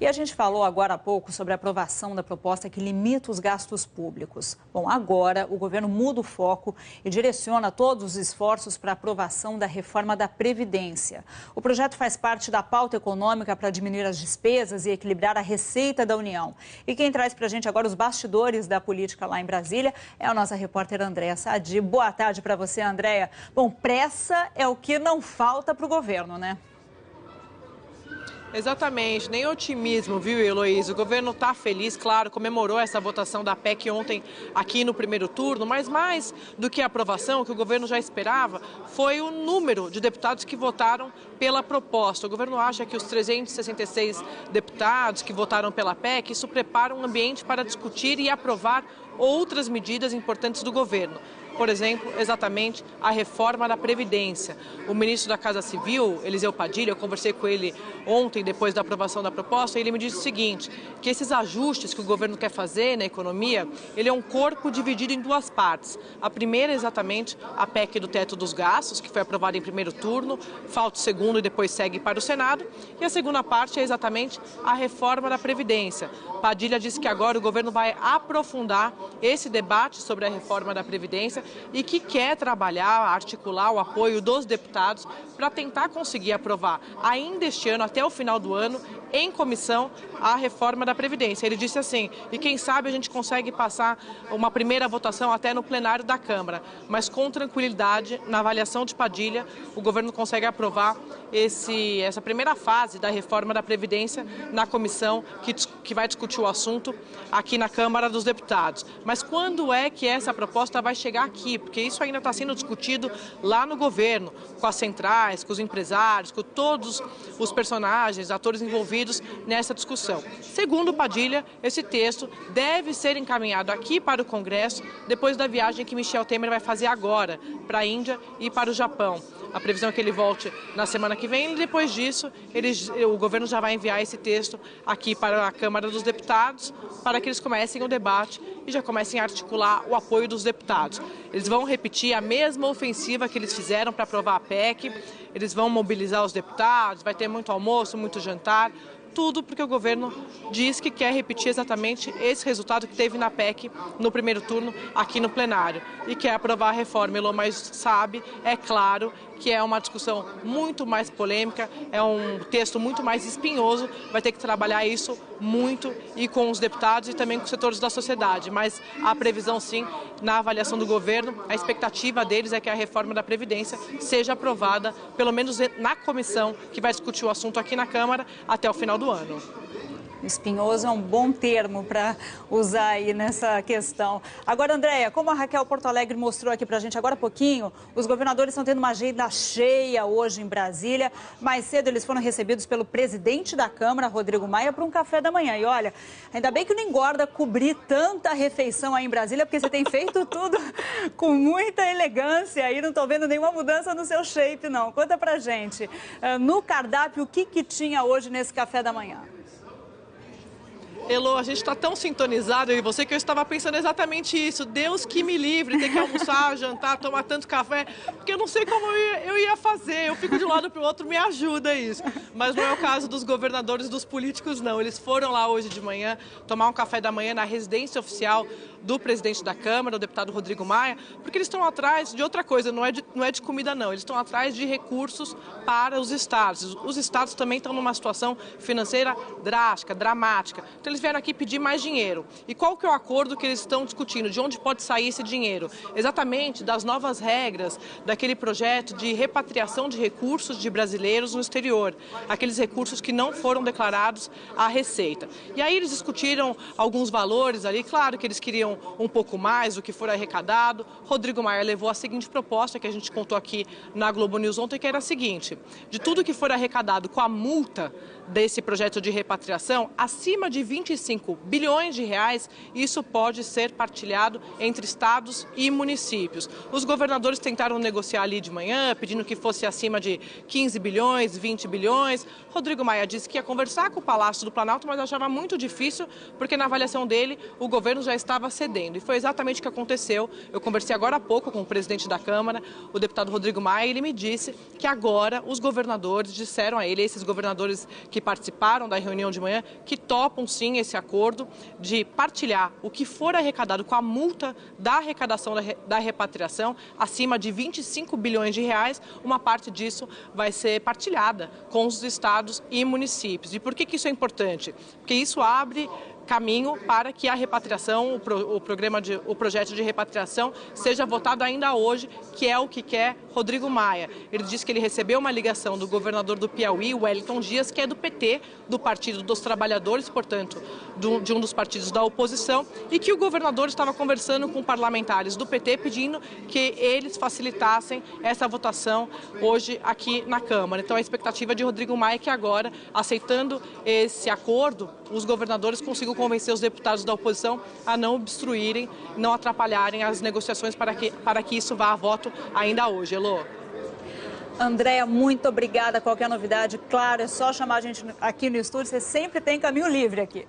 E a gente falou agora há pouco sobre a aprovação da proposta que limita os gastos públicos. Bom, agora o governo muda o foco e direciona todos os esforços para a aprovação da reforma da Previdência. O projeto faz parte da pauta econômica para diminuir as despesas e equilibrar a receita da União. E quem traz para a gente agora os bastidores da política lá em Brasília é a nossa repórter Andréa Sadi. Boa tarde para você, Andréa. Bom, pressa é o que não falta para o governo, né? Exatamente, nem otimismo, viu, Heloísa? O governo está feliz, claro, comemorou essa votação da PEC ontem aqui no primeiro turno, mas mais do que a aprovação, que o governo já esperava, foi o número de deputados que votaram pela proposta. O governo acha que os 366 deputados que votaram pela PEC, isso prepara um ambiente para discutir e aprovar outras medidas importantes do governo. Por exemplo, exatamente a reforma da Previdência. O ministro da Casa Civil, Eliseu Padilha, eu conversei com ele ontem, depois da aprovação da proposta, e ele me disse o seguinte, que esses ajustes que o governo quer fazer na economia, ele é um corpo dividido em duas partes. A primeira é exatamente a PEC do teto dos gastos, que foi aprovada em primeiro turno, falta o segundo e depois segue para o Senado. E a segunda parte é exatamente a reforma da Previdência. Padilha disse que agora o governo vai aprofundar esse debate sobre a reforma da Previdência e que quer trabalhar, articular o apoio dos deputados para tentar conseguir aprovar ainda este ano, até o final do ano, em comissão, a reforma da Previdência. Ele disse assim, e quem sabe a gente consegue passar uma primeira votação até no plenário da Câmara, mas com tranquilidade, na avaliação de Padilha, o governo consegue aprovar essa primeira fase da reforma da Previdência na comissão que vai discutir o assunto aqui na Câmara dos Deputados. Mas quando é que essa proposta vai chegar aqui? Porque isso ainda está sendo discutido lá no governo, com as centrais, com os empresários, com todos os personagens, atores envolvidos nessa discussão. Segundo Padilha, esse texto deve ser encaminhado aqui para o Congresso depois da viagem que Michel Temer vai fazer agora para a Índia e para o Japão. A previsão é que ele volte na semana que vem e depois disso o governo já vai enviar esse texto aqui para a Câmara dos Deputados para que eles comecem o debate e já comecem a articular o apoio dos deputados. Eles vão repetir a mesma ofensiva que eles fizeram para aprovar a PEC, eles vão mobilizar os deputados, vai ter muito almoço, muito jantar, tudo porque o governo diz que quer repetir exatamente esse resultado que teve na PEC no primeiro turno aqui no plenário e quer aprovar a reforma. Elô, mas sabe, é claro que é uma discussão muito mais polêmica, é um texto muito mais espinhoso, vai ter que trabalhar isso muito e com os deputados e também com os setores da sociedade, mas a previsão sim, na avaliação do governo, a expectativa deles é que a reforma da Previdência seja aprovada, pelo menos na comissão que vai discutir o assunto aqui na Câmara até o final do ano. Espinhoso é um bom termo para usar aí nessa questão. Agora, Andréa, como a Raquel Porto Alegre mostrou aqui para a gente agora há pouquinho, os governadores estão tendo uma agenda cheia hoje em Brasília. Mais cedo eles foram recebidos pelo presidente da Câmara, Rodrigo Maia, para um café da manhã. E olha, ainda bem que não engorda cobrir tanta refeição aí em Brasília, porque você tem feito tudo com muita elegância e não estou vendo nenhuma mudança no seu shape, não. Conta pra gente, no cardápio, o que tinha hoje nesse café da manhã? Elô, a gente está tão sintonizado, eu e você, que eu estava pensando exatamente isso. Deus que me livre, ter que almoçar, jantar, tomar tanto café, porque eu não sei como eu ia fazer. Eu fico de um lado para o outro, me ajuda isso. Mas não é o caso dos governadores, dos políticos, não. Eles foram lá hoje de manhã tomar um café da manhã na residência oficial do presidente da Câmara, o deputado Rodrigo Maia, porque eles estão atrás de outra coisa, não é de comida, não. Eles estão atrás de recursos para os estados. Os estados também estão numa situação financeira drástica, dramática. Então, eles vieram aqui pedir mais dinheiro. E qual que é o acordo que eles estão discutindo? De onde pode sair esse dinheiro? Exatamente das novas regras daquele projeto de repatriação de recursos de brasileiros no exterior. Aqueles recursos que não foram declarados à Receita. E aí eles discutiram alguns valores ali. Claro que eles queriam um pouco mais do que for arrecadado. Rodrigo Maia levou a seguinte proposta que a gente contou aqui na Globo News ontem, que era a seguinte: de tudo que for arrecadado com a multa desse projeto de repatriação, acima de 25 bilhões de reais, isso pode ser partilhado entre estados e municípios. Os governadores tentaram negociar ali de manhã, pedindo que fosse acima de 15 bilhões, 20 bilhões. Rodrigo Maia disse que ia conversar com o Palácio do Planalto, mas achava muito difícil, porque na avaliação dele, o governo já estava cedendo. E foi exatamente o que aconteceu. Eu conversei agora há pouco com o presidente da Câmara, o deputado Rodrigo Maia, e ele me disse que agora os governadores disseram a ele, esses governadores que que participaram da reunião de manhã que topam sim esse acordo de partilhar o que for arrecadado com a multa da arrecadação da repatriação, acima de 25 bilhões de reais, uma parte disso vai ser partilhada com os estados e municípios. E por que isso é importante? Porque isso abre caminho para que a repatriação, o projeto de repatriação seja votado ainda hoje, que é o que quer Rodrigo Maia. Ele disse que ele recebeu uma ligação do governador do Piauí, Wellington Dias, que é do PT, do Partido dos Trabalhadores, portanto, de um dos partidos da oposição, e que o governador estava conversando com parlamentares do PT, pedindo que eles facilitassem essa votação hoje aqui na Câmara. Então a expectativa de Rodrigo Maia é que agora, aceitando esse acordo, os governadores consigam convencer os deputados da oposição a não obstruírem, não atrapalharem as negociações para que isso vá a voto ainda hoje. Elô. Andréia, muito obrigada. Qualquer novidade, claro, é só chamar a gente aqui no estúdio. Você sempre tem caminho livre aqui.